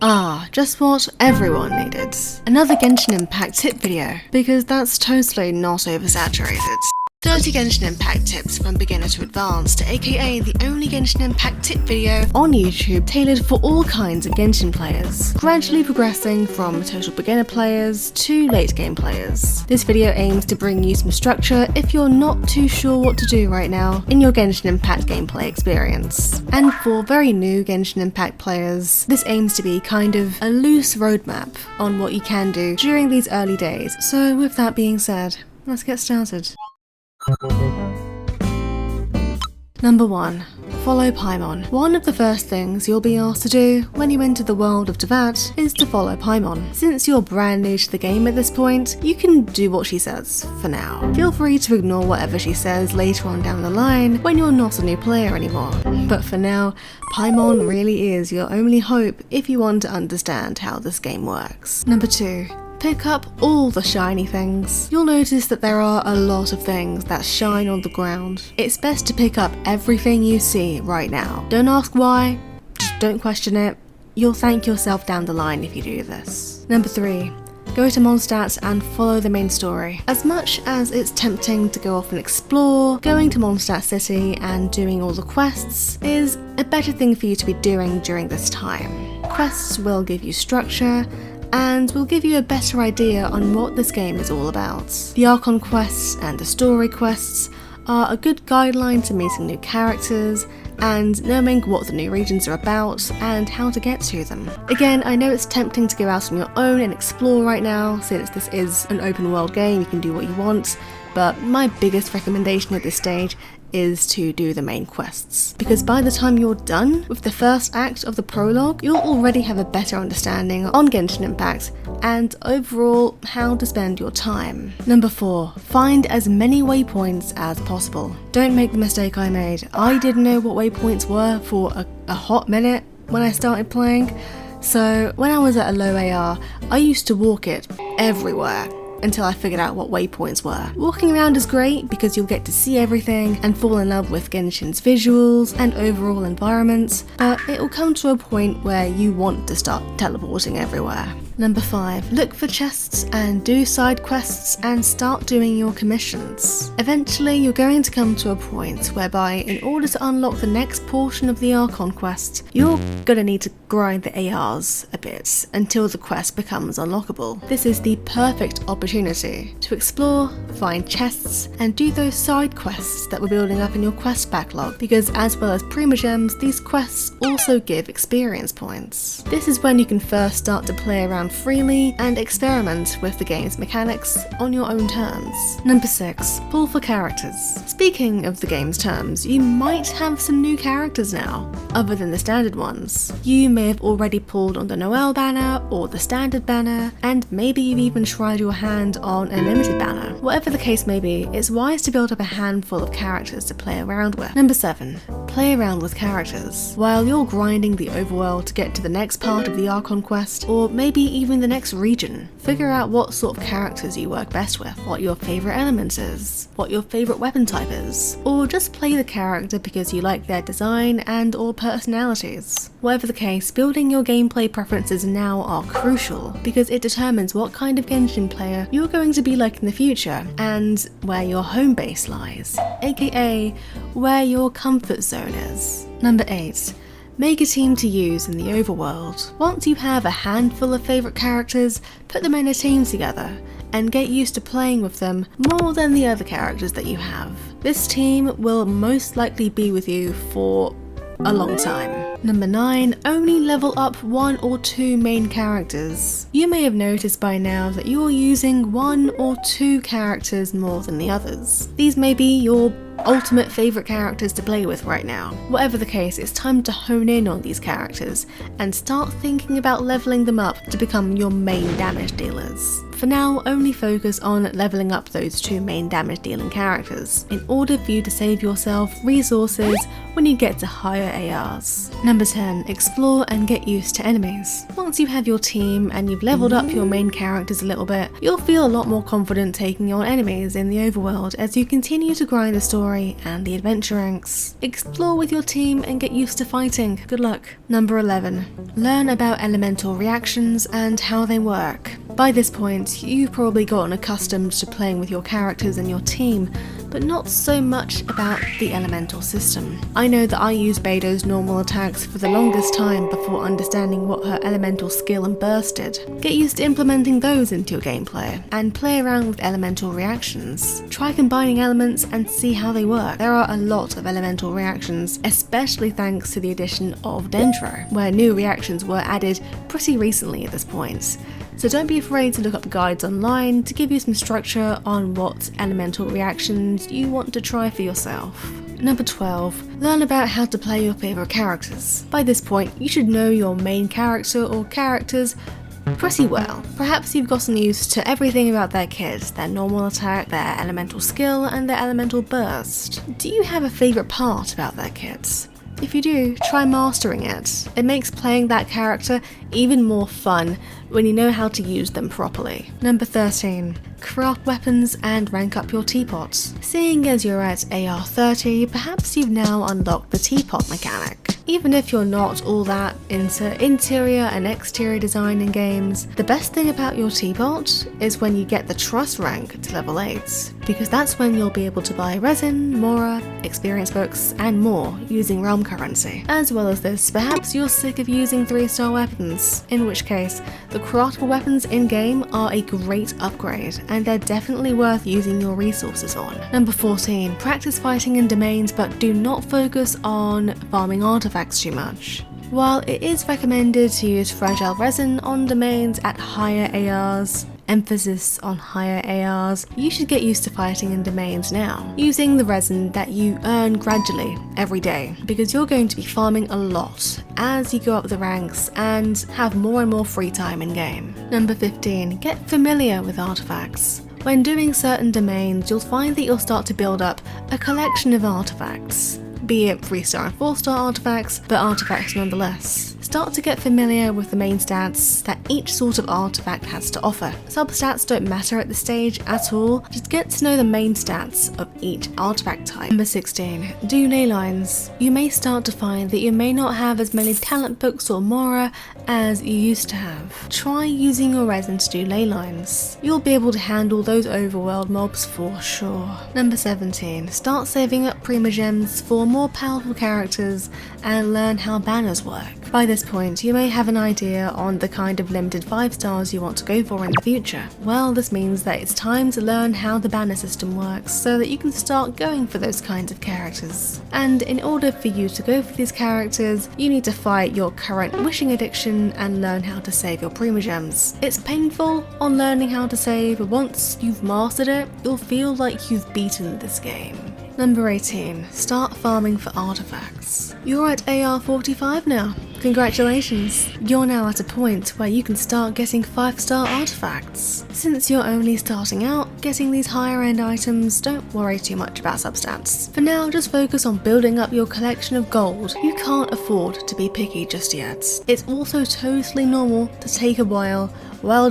Just what everyone needed. Another Genshin Impact tip video, because that's totally not oversaturated. 30 Genshin Impact tips from beginner to advanced, aka the only Genshin Impact tip video on YouTube tailored for all kinds of Genshin players, gradually progressing from total beginner players to late game players. This video aims to bring you some structure if you're not too sure what to do right now in your Genshin Impact gameplay experience. And for very new Genshin Impact players, this aims to be kind of a loose roadmap on what you can do during these early days. So with that being said, let's get started. Number 1. Follow Paimon. One of the first things you'll be asked to do when you enter the world of Teyvat is to follow Paimon. Since you're brand new to the game at this point, you can do what she says for now. Feel free to ignore whatever she says later on down the line when you're not a new player anymore. But for now, Paimon really is your only hope if you want to understand how this game works. Number 2. Pick up all the shiny things. You'll notice that there are a lot of things that shine on the ground. It's best to pick up everything you see right now. Don't ask why, just don't question it. You'll thank yourself down the line if you do this. Number 3. Go to Mondstadt and follow the main story. As much as it's tempting to go off and explore, going to Mondstadt City and doing all the quests is a better thing for you to be doing during this time. Quests will give you structure, and will give you a better idea on what this game is all about. The Archon quests and the story quests are a good guideline to meeting new characters and knowing what the new regions are about and how to get to them. Again, I know it's tempting to go out on your own and explore right now, since this is an open world game, you can do what you want, but my biggest recommendation at this stage is to do the main quests, because by the time you're done with the first act of the prologue, you'll already have a better understanding on Genshin Impact and overall how to spend your time. Number 4. Find as many waypoints as possible. Don't make the mistake I made. I didn't know what waypoints were for a hot minute when I started playing, so when I was at a low AR, I used to walk it everywhere until I figured out what waypoints were. Walking around is great because you'll get to see everything and fall in love with Genshin's visuals and overall environment, but it will come to a point where you want to start teleporting everywhere. Number 5. Look for chests and do side quests and start doing your commissions. Eventually you're going to come to a point whereby in order to unlock the next portion of the Archon quest, you're gonna need to grind the ARs a bit until the quest becomes unlockable. This is the perfect opportunity to explore, find chests, and do those side quests that were building up in your quest backlog, because as well as Primogems, these quests also give experience points. This is when you can first start to play around freely and experiment with the game's mechanics on your own terms. Number 6. Pull for characters. Speaking of the game's terms, you might have some new characters now, other than the standard ones. You may have already pulled on the Noelle banner or the standard banner, and maybe you've even tried your hand on a limited banner. Whatever the case may be, it's wise to build up a handful of characters to play around with. Number 7. Play around with characters. While you're grinding the overworld to get to the next part of the Archon quest, or maybe even the next region, figure out what sort of characters you work best with, what your favourite element is, what your favourite weapon type is, or just play the character because you like their design and or personalities. Whatever the case, building your gameplay preferences now are crucial because it determines what kind of Genshin player you're going to be like in the future and where your home base lies, aka where your comfort zone is. Number 8. Make a team to use in the overworld. Once you have a handful of favourite characters, put them in a team together and get used to playing with them more than the other characters that you have. This team will most likely be with you for a long time. Number 9. Only level up 1 or 2 main characters. You may have noticed by now that you're using 1 or 2 characters more than the others. These may be your ultimate favourite characters to play with right now. Whatever the case, it's time to hone in on these characters and start thinking about leveling them up to become your main damage dealers. for now, only focus on leveling up those 2 main damage dealing characters, in order for you to save yourself resources when you get to higher ARs. Number 10. Explore and get used to enemies. Once you have your team and you've leveled up your main characters a little bit, you'll feel a lot more confident taking on enemies in the overworld as you continue to grind the story and the adventure ranks. Explore with your team and get used to fighting. Good luck. Number 11. Learn about elemental reactions and how they work. By this point, you've probably gotten accustomed to playing with your characters and your team, but not so much about the elemental system. I know that I used Beidou's normal attacks for the longest time before understanding what her elemental skill and burst did. Get used to implementing those into your gameplay, and play around with elemental reactions. Try combining elements and see how they work. There are a lot of elemental reactions, especially thanks to the addition of Dendro, where new reactions were added pretty recently at this point. So don't be afraid to look up guides online to give you some structure on what elemental reactions you want to try for yourself. Number 12. Learn about how to play your favourite characters. By this point, you should know your main character or characters pretty well. Perhaps you've gotten used to everything about their kit, their normal attack, their elemental skill, and their elemental burst. Do you have a favourite part about their kits? If you do, try mastering it. It makes playing that character even more fun when you know how to use them properly. Number 13. Craft weapons and rank up your teapots. Seeing as you're at AR 30, perhaps you've now unlocked the teapot mechanic. Even if you're not all that into interior and exterior design in games, the best thing about your teapot is when you get the trust rank to level 8, because that's when you'll be able to buy resin, mora, experience books, and more using realm currency. As well as this, perhaps you're sick of using 3-star weapons, in which case, the craftable weapons in-game are a great upgrade, and they're definitely worth using your resources on. Number 14. Practice fighting in domains, but do not focus on farming artifacts too much. While it is recommended to use fragile resin on domains at higher ARs, emphasis on higher ARs, you should get used to fighting in domains now, using the resin that you earn gradually every day, because you're going to be farming a lot as you go up the ranks and have more and more free time in game. Number 15. Get familiar with artifacts. When doing certain domains, you'll find that you'll start to build up a collection of artifacts, be it 3-star and 4-star artifacts, but artifacts nonetheless. Start to get familiar with the main stats that each sort of artifact has to offer. Substats don't matter at this stage at all, just get to know the main stats of each artifact type. Number 16. Do ley lines. You may start to find that you may not have as many talent books or mora as you used to have. Try using your resin to do ley lines. You'll be able to handle those overworld mobs for sure. Number 17. Start saving up primogems for more powerful characters and learn how banners work. By this point, you may have an idea on the kind of limited 5 stars you want to go for in the future. Well, this means that it's time to learn how the banner system works so that you can start going for those kinds of characters. And in order for you to go for these characters, you need to fight your current wishing addiction and learn how to save your primogems. It's painful on learning how to save, but once you've mastered it, you'll feel like you've beaten this game. Number 18. Start farming for artifacts. You're at AR 45 now. Congratulations! You're now at a point where you can start getting 5-star artifacts. Since you're only starting out getting these higher end items, don't worry too much about substats. For now, just focus on building up your collection of gold. You can't afford to be picky just yet. It's also totally normal to take a while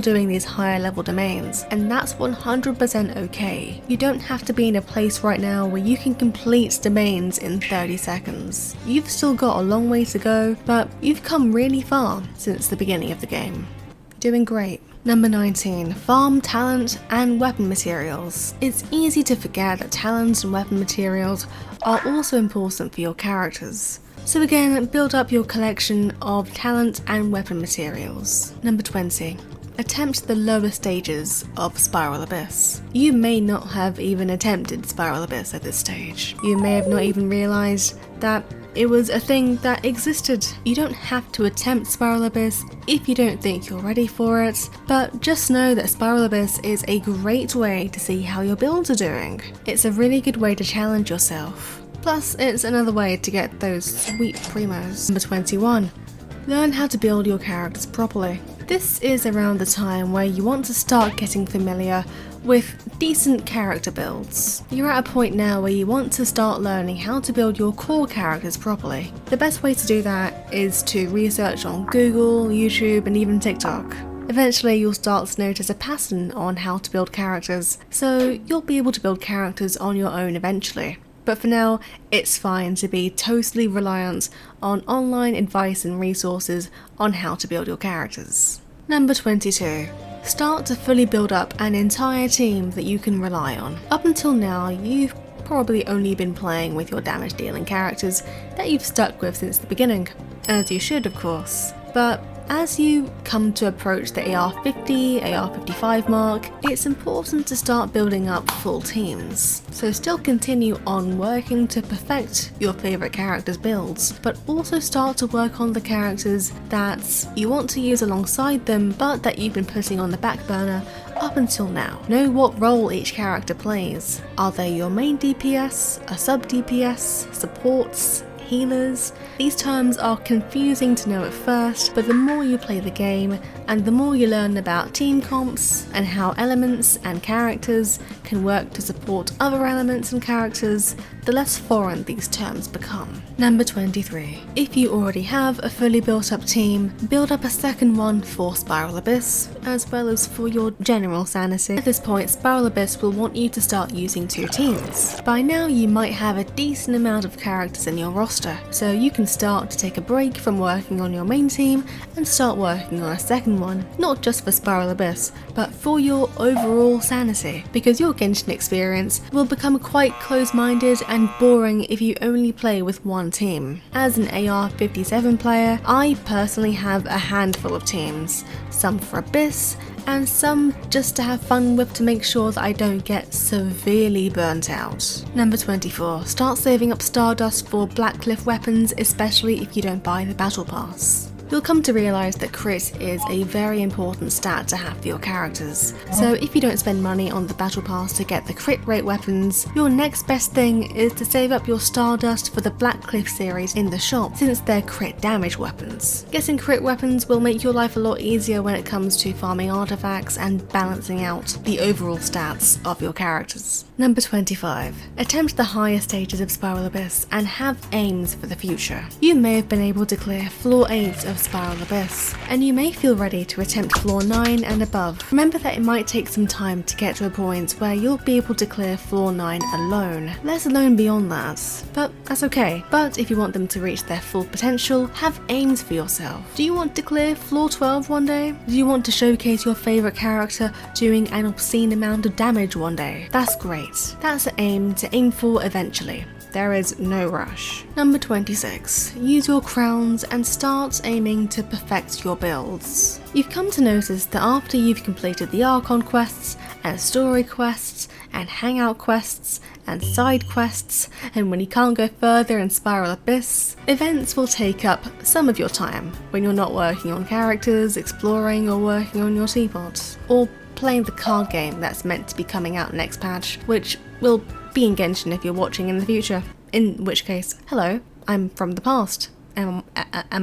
doing these higher level domains, and that's 100% okay. You don't have to be in a place right now where you can complete domains in 30 seconds. You've still got a long way to go, but you've come really far since the beginning of the game. Doing great. Number 19. Farm talent and weapon materials. It's easy to forget that talents and weapon materials are also important for your characters. So again, build up your collection of talent and weapon materials. Number 20. Attempt the lower stages of Spiral Abyss. You may not have even attempted Spiral Abyss at this stage. You may have not even realised that it was a thing that existed. You don't have to attempt Spiral Abyss if you don't think you're ready for it, but just know that Spiral Abyss is a great way to see how your builds are doing. It's a really good way to challenge yourself. Plus, it's another way to get those sweet primos. Number 21. Learn how to build your characters properly. This is around the time where you want to start getting familiar with decent character builds. You're at a point now where you want to start learning how to build your core characters properly. The best way to do that is to research on Google, YouTube, and even TikTok. Eventually you'll start to notice a pattern on how to build characters, so you'll be able to build characters on your own eventually. But for now, it's fine to be totally reliant on online advice and resources on how to build your characters. Number 22. Start to fully build up an entire team that you can rely on. Up until now, you've probably only been playing with your damage dealing characters that you've stuck with since the beginning, as you should of course. But as you come to approach the AR-50, AR-55 mark, it's important to start building up full teams. So still continue on working to perfect your favourite characters' builds, but also start to work on the characters that you want to use alongside them but that you've been putting on the back burner up until now. Know what role each character plays. Are they your main DPS, a sub DPS, supports, healers? These terms are confusing to know at first, but the more you play the game and the more you learn about team comps and how elements and characters can work to support other elements and characters, the less foreign these terms become. Number 23. If you already have a fully built up team, build up a second one for Spiral Abyss, as well as for your general sanity. At this point, Spiral Abyss will want you to start using 2 teams. By now you might have a decent amount of characters in your roster, so you can start to take a break from working on your main team and start working on a second one, not just for Spiral Abyss, but for your overall sanity, because your Genshin experience will become quite close-minded and boring if you only play with one team. As an AR-57 player, I personally have a handful of teams, some for Abyss, and some just to have fun with to make sure that I don't get severely burnt out. Number 24. Start saving up Stardust for Blackcliff weapons, especially if you don't buy the Battle Pass. You'll come to realise that crit is a very important stat to have for your characters, so if you don't spend money on the Battle Pass to get the crit rate weapons, your next best thing is to save up your Stardust for the Blackcliff series in the shop, since they're crit damage weapons. Getting crit weapons will make your life a lot easier when it comes to farming artifacts and balancing out the overall stats of your characters. Number 25. Attempt the higher stages of Spiral Abyss and have aims for the future. You may have been able to clear floor 8 of Spiral Abyss, and you may feel ready to attempt floor 9 and above. Remember that it might take some time to get to a point where you'll be able to clear floor 9 alone, let alone beyond that. But that's okay. But if you want them to reach their full potential, have aims for yourself. Do you want to clear floor 12 one day? Do you want to showcase your favourite character doing an obscene amount of damage one day? That's great. That's an aim to aim for eventually. There is no rush. Number 26. Use your crowns and start aiming to perfect your builds. You've come to notice that after you've completed the Archon quests and story quests and hangout quests and side quests, and when you can't go further in Spiral Abyss, events will take up some of your time when you're not working on characters, exploring, or working on your teapot, or playing the card game that's meant to be coming out next patch, which will be in Genshin if you're watching in the future. In which case, hello, I'm from the past. Am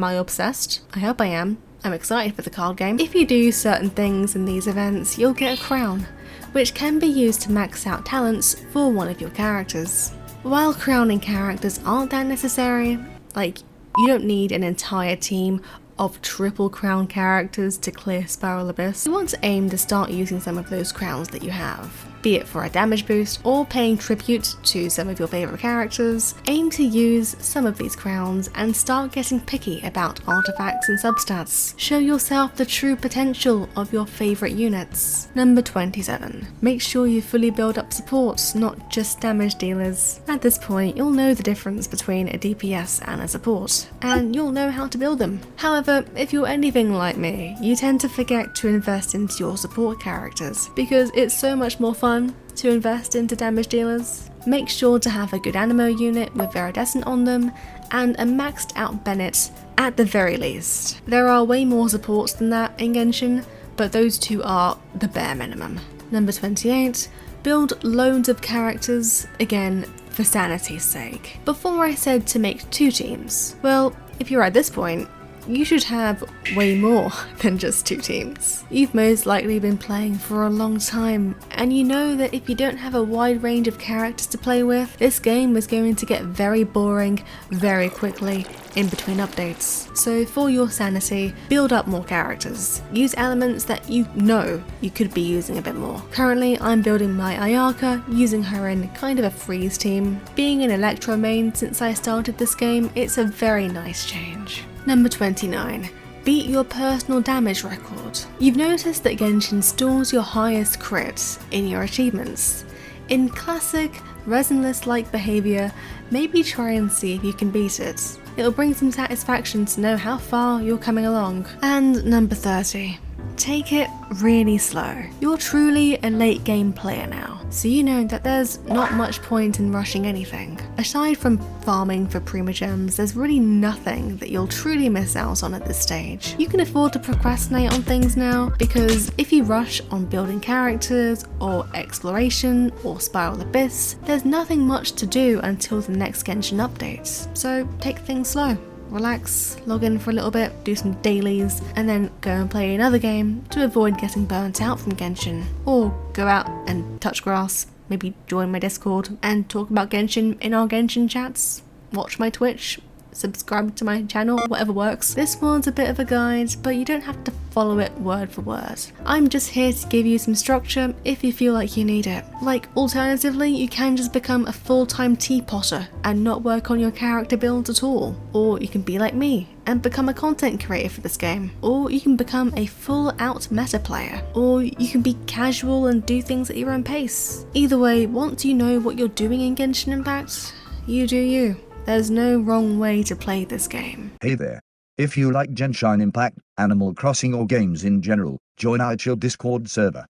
I obsessed? I hope I am. I'm excited for the card game. If you do certain things in these events, you'll get a crown, which can be used to max out talents for one of your characters. While crowning characters aren't that necessary, like, you don't need an entire team of triple crown characters to clear Spiral Abyss, you want to aim to start using some of those crowns that you have. Be it for a damage boost or paying tribute to some of your favourite characters, aim to use some of these crowns and start getting picky about artifacts and substats. Show yourself the true potential of your favourite units. Number 27. Make sure you fully build up supports, not just damage dealers. At this point, you'll know the difference between a DPS and a support, and you'll know how to build them. However, if you're anything like me, you tend to forget to invest into your support characters, because it's so much more fun to invest into damage dealers. Make sure to have a good Animo unit with Viridescent on them, and a maxed out Bennett at the very least. There are way more supports than that in Genshin, but those two are the bare minimum. Number 28. Build loads of characters, again for sanity's sake. Before I said to make 2 teams, well, if you're at this point, you should have way more than just 2 teams. You've most likely been playing for a long time, and you know that if you don't have a wide range of characters to play with, this game is going to get very boring very quickly in between updates. So for your sanity, build up more characters. Use elements that you know you could be using a bit more. Currently, I'm building my Ayaka, using her in kind of a freeze team. Being an Electro main since I started this game, it's a very nice change. Number 29. Beat your personal damage record. You've noticed that Genshin stores your highest crits in your achievements. In classic, resinless-like behaviour, maybe try and see if you can beat it. It'll bring some satisfaction to know how far you're coming along. And number 30. Take it really slow. You're truly a late game player now, so you know that there's not much point in rushing anything. Aside from farming for primogems, there's really nothing that you'll truly miss out on at this stage. You can afford to procrastinate on things now, because if you rush on building characters, or exploration, or Spiral Abyss, there's nothing much to do until the next Genshin update. So take things slow. Relax, log in for a little bit, do some dailies, and then go and play another game to avoid getting burnt out from Genshin. Or go out and touch grass, maybe join my Discord and talk about Genshin in our Genshin chats, watch my Twitch, subscribe to my channel, whatever works. This one's a bit of a guide, but you don't have to follow it word for word. I'm just here to give you some structure if you feel like you need it. Like, alternatively, you can just become a full-time teapotter and not work on your character builds at all. Or you can be like me and become a content creator for this game. Or you can become a full-out meta player. Or you can be casual and do things at your own pace. Either way, once you know what you're doing in Genshin Impact, you do you. There's no wrong way to play this game. Hey there. If you like Genshin Impact, Animal Crossing or games in general, join our chill Discord server.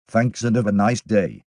Thanks and have a nice day.